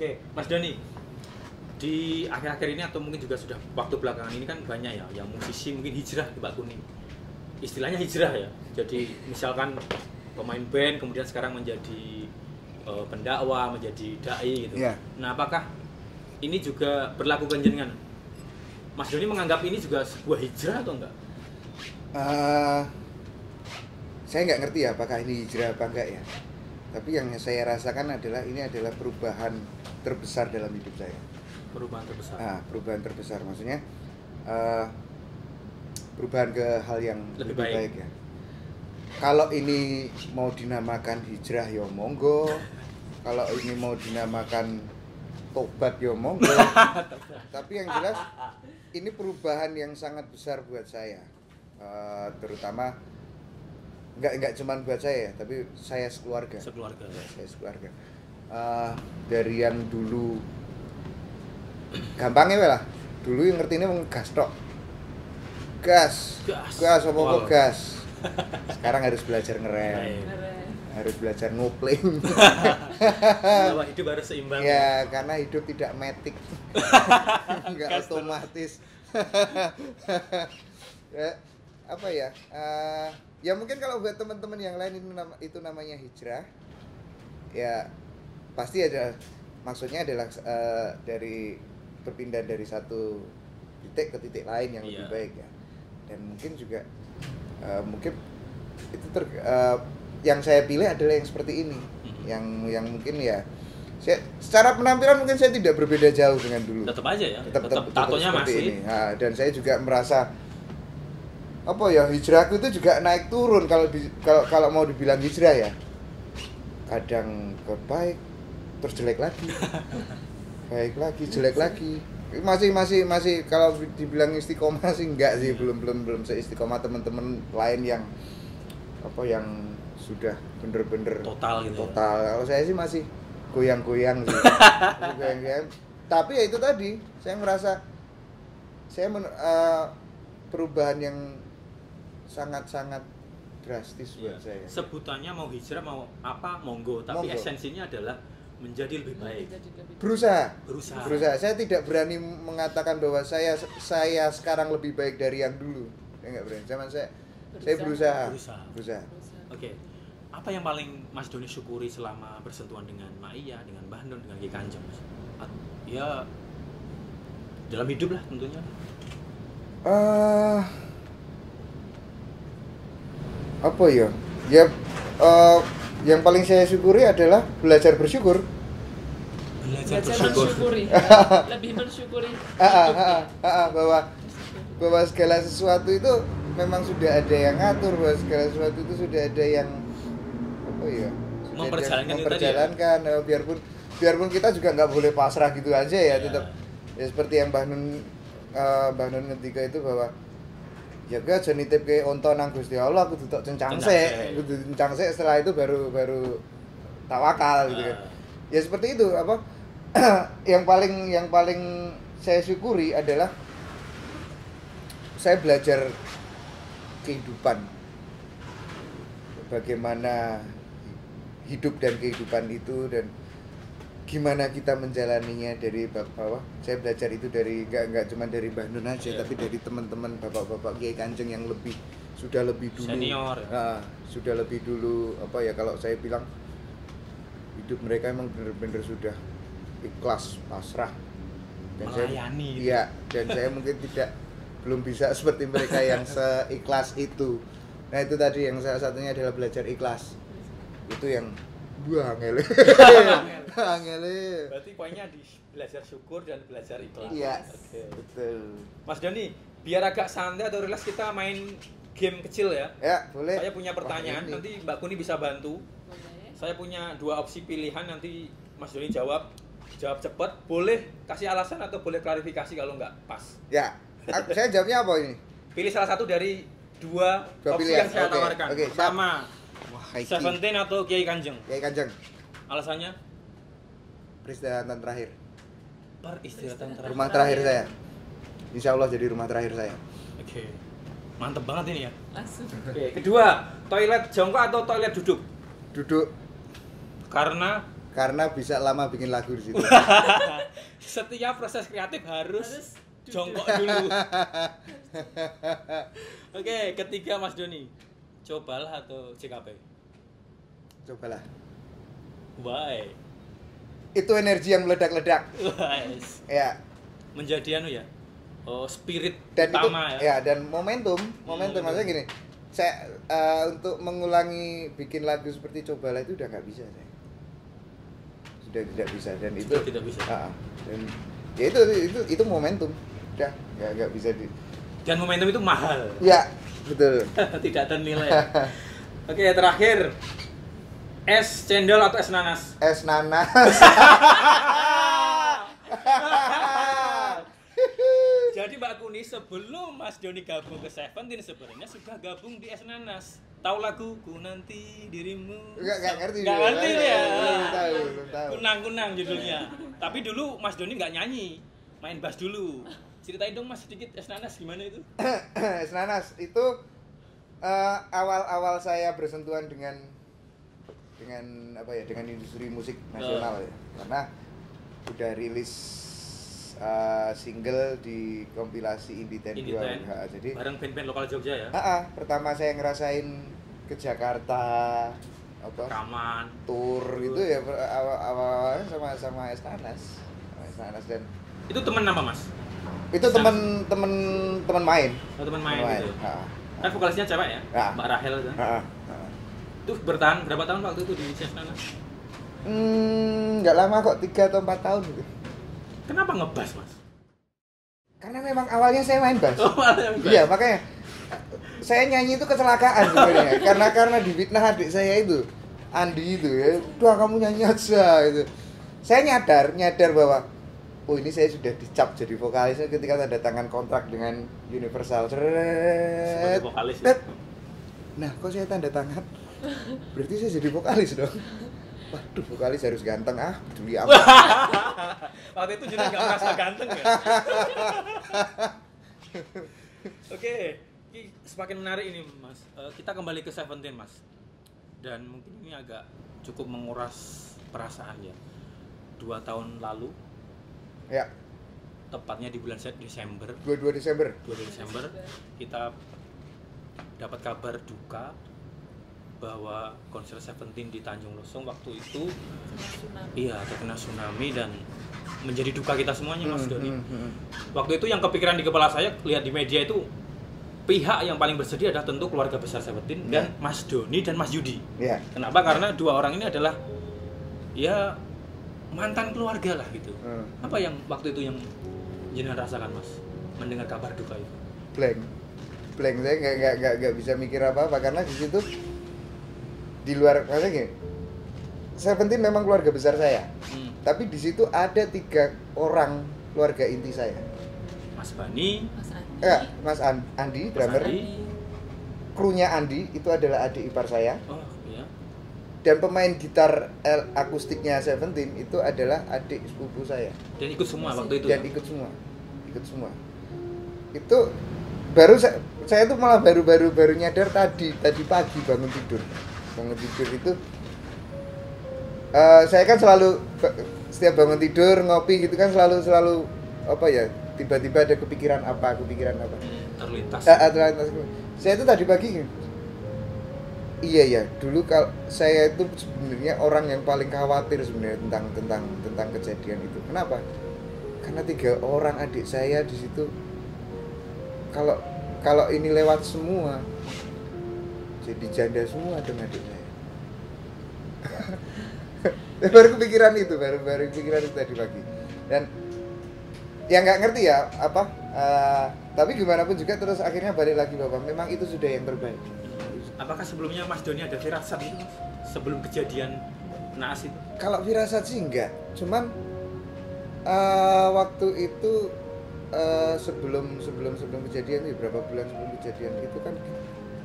Oke, Mas Doni, di akhir-akhir ini atau mungkin juga sudah waktu belakangan ini kan banyak ya yang musisi mungkin hijrah ke Mbak Kuni. Istilahnya hijrah ya. Jadi misalkan pemain band kemudian sekarang menjadi pendakwah, menjadi dai gitu. Yeah. Nah, apakah ini juga berlaku ke jenengan? Mas Doni menganggap ini juga sebuah hijrah atau enggak? Saya nggak ngerti ya apakah ini hijrah apa enggak ya. Tapi yang saya rasakan adalah ini adalah perubahan terbesar dalam hidup saya. Perubahan terbesar. Perubahan terbesar maksudnya perubahan ke hal yang lebih baik ya. Kalau ini mau dinamakan hijrah ya monggo. Kalau ini mau dinamakan tobat ya monggo. Tapi yang jelas ini perubahan yang sangat besar buat saya. Terutama nggak cuman buat saya, tapi saya sekeluarga. Saya sekeluarga. Dari yang dulu gampangnya lah. Dulu yang ngertinya gas tok. Gas apa gas. Sekarang harus belajar ngerem. Harus belajar ngupling. Bahwa hidup harus seimbang. Ya, karena hidup tidak matic. Enggak otomatis. Ya, apa ya? Ya mungkin kalau buat teman-teman yang lain itu namanya hijrah. Ya pasti ada, maksudnya adalah dari berpindah dari satu titik ke titik lain yang lebih baik ya. Dan mungkin juga mungkin itu yang saya pilih adalah yang seperti ini. Yang mungkin ya secara penampilan mungkin saya tidak berbeda jauh dengan dulu. Tetap aja ya. Tetap tatonya masih. Ini. Nah, dan saya juga merasa apa ya, hijrahku itu juga naik turun kalau mau dibilang hijrah ya. Kadang baik terus jelek lagi. Baik lagi, jelek lagi. Masih kalau dibilang istiqomah sih enggak sih, belum seistiqomah teman-teman lain yang apa yang sudah bener-bener total gitu. Total. Kalau saya sih masih goyang-goyang sih. Goyang-goyang. Tapi ya itu tadi, saya merasa perubahan yang sangat-sangat drastis buat saya. Sebutannya mau hijrah mau apa monggo, tapi esensinya adalah menjadi lebih baik. Berusaha. Saya tidak berani mengatakan bahwa saya sekarang lebih baik dari yang dulu. Saya nggak berani. Saya berusaha. Oke. Apa yang paling Mas Doni syukuri selama bersentuhan dengan Mak Iya, dengan Mbah Nun, dengan Ki Kanjeng, Mas? Ya dalam hidup lah tentunya. Apa ya? Ya yang paling saya syukuri adalah belajar bersyukur. Lebih bersyukuri. Bahwa segala sesuatu itu memang sudah ada yang ngatur, bahwa segala sesuatu itu sudah ada yang apa ya? Memperjalankan. Biarpun kita juga nggak boleh pasrah gitu aja ya, tetap ya seperti yang Mbah Nun ketika itu bahwa ya gue aja nitip ke onto nang Gusti Allah, kudu tok cencang sik, setelah itu baru tawakal gitu kan. Ya seperti itu apa yang paling saya syukuri adalah saya belajar kehidupan, bagaimana hidup dan kehidupan itu dan gimana kita menjalaninya dari bawah. Saya belajar itu dari nggak cuma dari Mbah Nun aja, tapi dari teman-teman bapak-bapak Kiai Kanjeng yang sudah lebih dulu senior. Sudah lebih dulu apa ya, kalau saya bilang hidup mereka emang benar-benar sudah ikhlas, pasrah. Dan melayani. Dan saya mungkin belum bisa seperti mereka yang seikhlas itu. Nah itu tadi yang salah satunya adalah belajar ikhlas. Itu yang angele. Berarti poinnya di belajar syukur dan belajar ikhlas. Iya. Okay. Betul. Mas Doni, biar agak santai atau relax kita main game kecil ya. Ya, boleh. Saya punya pertanyaan, nanti Mbak Kuni bisa bantu. Boleh. Saya punya 2 opsi pilihan, nanti Mas Doni jawab cepat. Boleh kasih alasan atau boleh klarifikasi kalau nggak pas. Ya. Saya jawabnya apa ini? Pilih salah satu dari dua opsi pilihan yang saya tawarkan. Pertama, Seventeen atau Kiai Kanjeng? Kiai Kanjeng. Alasannya? Peristirahatan terakhir. Peristirahatan terakhir. Rumah terakhir saya. Insya Allah jadi rumah terakhir saya. Oke. Mantep banget ini ya. Langsung. Oke. Kedua, toilet jongkok atau toilet duduk? Duduk. Karena karena bisa lama bikin lagu di situ. Setiap proses kreatif harus jongkok dulu. Oke, ketiga Mas Doni. Cobalah atau CKP? Cobalah. Why? Itu energi yang meledak-ledak. Wise. Ya. Menjadi anu ya. Oh, spirit Dan utama itu, ya. Dan momentum maksudnya gini. Saya untuk mengulangi bikin lagu seperti Cobalah itu udah nggak bisa saya. Sudah tidak bisa dan itu tidak bisa. Dan ya itu momentum. Udah nggak bisa di. Dan momentum itu mahal. Ya, betul. Tidak ternilai. Oke, terakhir. Es cendol atau es nanas? Es nanas. Jadi Mbak Kuni sebelum Mas Doni gabung ke Seventeen sebenarnya sudah gabung di es nanas. Tahu lagu Ku Nanti Dirimu? Enggak ngerti. Enggak ngerti ya. Belum tahu. Kunang-kunang judulnya. Tapi dulu Mas Doni nggak nyanyi, main bass dulu. Ceritain dong Mas sedikit es nanas gimana itu? Es nanas itu awal-awal saya bersentuhan dengan apa ya, dengan industri musik nasional ya. Karena udah rilis single di kompilasi Indie 10. Jadi bareng band-band lokal Jogja ya. Pertama saya ngerasain ke Jakarta apa? Rekaman, tour itu ya awal-awalnya sama es nanas. Es nanas dan itu teman apa Mas? Itu teman main. Oh, teman main gitu. Kan vokalisnya cewek ya? Mbak Rahel kan. Itu bertahan berapa tahun waktu itu di Es Nanas? Nggak lama kok, 3 atau 4 tahun gitu. Kenapa ngebas Mas? Karena memang awalnya saya main bass. Oh, iya, makanya saya nyanyi itu kecelakaan sebenarnya. karena difitnah adik saya itu, Andi itu ya. Udah kamu nyanyi aja gitu. Saya nyadar bahwa oh ini saya sudah dicap jadi vokalis ketika tanda tangan kontrak dengan Universal. Sebagai vokalis ya? Nah, kok saya tanda tangan? Berarti saya jadi vokalis dong. Waduh, vokalis harus ganteng peduli apa. Waktu itu juga nggak merasa ganteng ya. Oke, semakin menarik ini Mas. Kita kembali ke Seventeen Mas. Dan mungkin ini agak cukup menguras perasaan ya. 2 tahun lalu. Ya. Tepatnya di bulan Desember. 22 Desember. 2 Desember kita dapat kabar duka bahwa konser Seventeen di Tanjung Lesung waktu itu terkena tsunami dan menjadi duka kita semuanya Mas Doni. Waktu itu yang kepikiran di kepala saya lihat di media itu pihak yang paling bersedia adalah tentu keluarga besar Seventeen dan Mas Doni dan Mas Yudi. Kenapa? Karena 2 orang ini adalah ya mantan keluarga lah gitu. Apa yang waktu itu yang jenengan rasakan Mas mendengar kabar duka itu? Blank saya nggak bisa mikir apa-apa karena di situ di luar maksudnya gini, Seventeen memang keluarga besar saya, tapi di situ ada 3 orang keluarga inti saya. Mas Bani, Mas Andi, drummer, krunya Andi itu adalah adik ipar saya. Oh iya. Dan pemain gitar akustiknya Seventeen itu adalah adik sepupu saya. Dan ikut semua waktu itu. Dan ikut semua. Itu baru saya tuh malah baru nyadar tadi pagi bangun tidur itu saya kan selalu setiap bangun tidur ngopi gitu kan selalu apa ya tiba-tiba ada kepikiran apa terlintas. Saya itu tadi pagi iya ya dulu kalau saya itu sebenarnya orang yang paling khawatir sebenarnya tentang kejadian itu. Kenapa? Karena 3 orang adik saya di situ kalau ini lewat semua jadi janda semua dong adik saya. baru kepikiran itu tadi pagi. Dan yang nggak ngerti ya apa tapi gimana pun juga terus akhirnya balik lagi bahwa memang itu sudah yang terbaik. Apakah sebelumnya Mas Doni ada firasat itu Mas? Sebelum kejadian naas itu? Kalau firasat sih enggak, cuman waktu itu sebelum kejadian beberapa bulan sebelum kejadian itu kan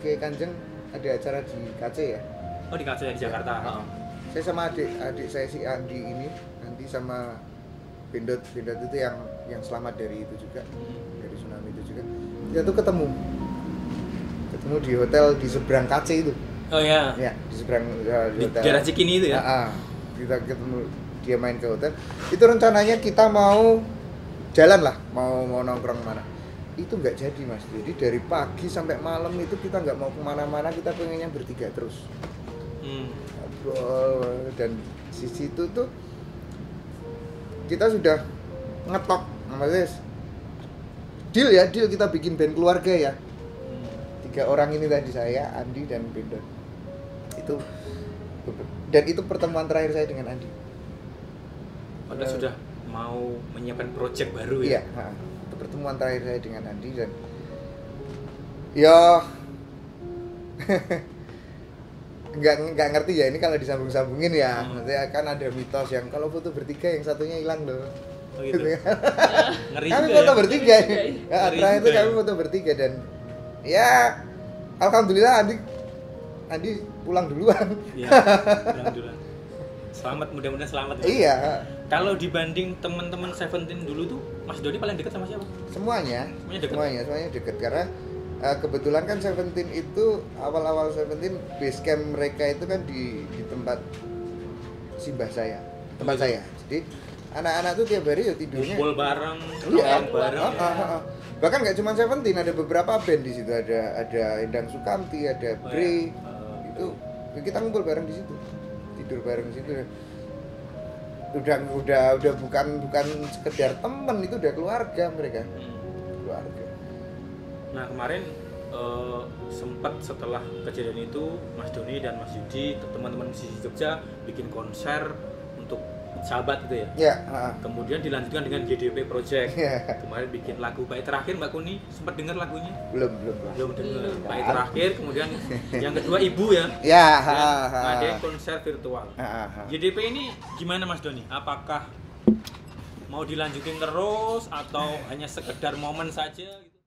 kayak Kanjeng ada acara di KC ya. Oh di KC di Jakarta. Ya. Saya sama adik saya si Andi ini nanti sama Bendot itu yang selamat dari itu juga dari tsunami itu juga. Kita tuh ketemu di hotel di seberang KC itu. Oh ya. Ya di seberang di hotel. daerah Cikini itu ya. kita ketemu dia main ke hotel. Itu rencananya kita mau jalan lah, mau nongkrong mana. Itu nggak jadi Mas. Jadi dari pagi sampai malam itu kita nggak mau kemana-mana, kita pengennya bertiga terus. Dan di situ tuh kita sudah ngetok, Mas. Deal kita bikin band keluarga ya. 3 orang ini tadi, saya, Andi dan Bendon. Itu pertemuan terakhir saya dengan Andi. Padahal sudah mau menyiapkan project baru ya? Iya, itu pertemuan terakhir saya dengan Andi dan ya nggak ngerti ya ini kalau disambung-sambungin ya. Maksudnya kan ada mitos yang kalau foto bertiga yang satunya hilang loh. Oh gitu. Ngeri kami juga foto ya? bertiga. Terakhir itu juga kami foto bertiga dan ya alhamdulillah Andi pulang duluan. Iya, pulang duluan. Selamat, mudah-mudahan selamat. Iya. Kalau dibanding teman-teman Seventeen dulu tuh, Mas Doni paling dekat sama siapa? Semuanya dekat karena kebetulan kan Seventeen itu awal-awal Seventeen base camp mereka itu kan di tempat simbah saya, tempat saya. Jadi anak-anak tuh tiap hari ya tidurnya kumpul bareng, iya, bareng. Bahkan nggak cuma Seventeen, ada beberapa band di situ, ada Endang Sukamti, ada Bre. Itu kita ngumpul bareng di situ, tidur bareng di situ. Udah bukan sekedar temen, itu udah keluarga mereka. Keluarga. Nah kemarin sempat setelah kejadian itu Mas Doni dan Mas Yudi, teman-teman musisi Jogja bikin konser untuk sahabat gitu ya. Ya. Kemudian dilanjutkan dengan GDP Project. Kemarin bikin lagu Baik Terakhir, Mbak Kuni sempat dengar lagunya? Belum dengar. Baik Terakhir, kemudian yang kedua Ibu ya. Ya. Ada konser virtual. GDP ini gimana Mas Doni? Apakah mau dilanjutin terus atau hanya sekedar momen saja? Gitu?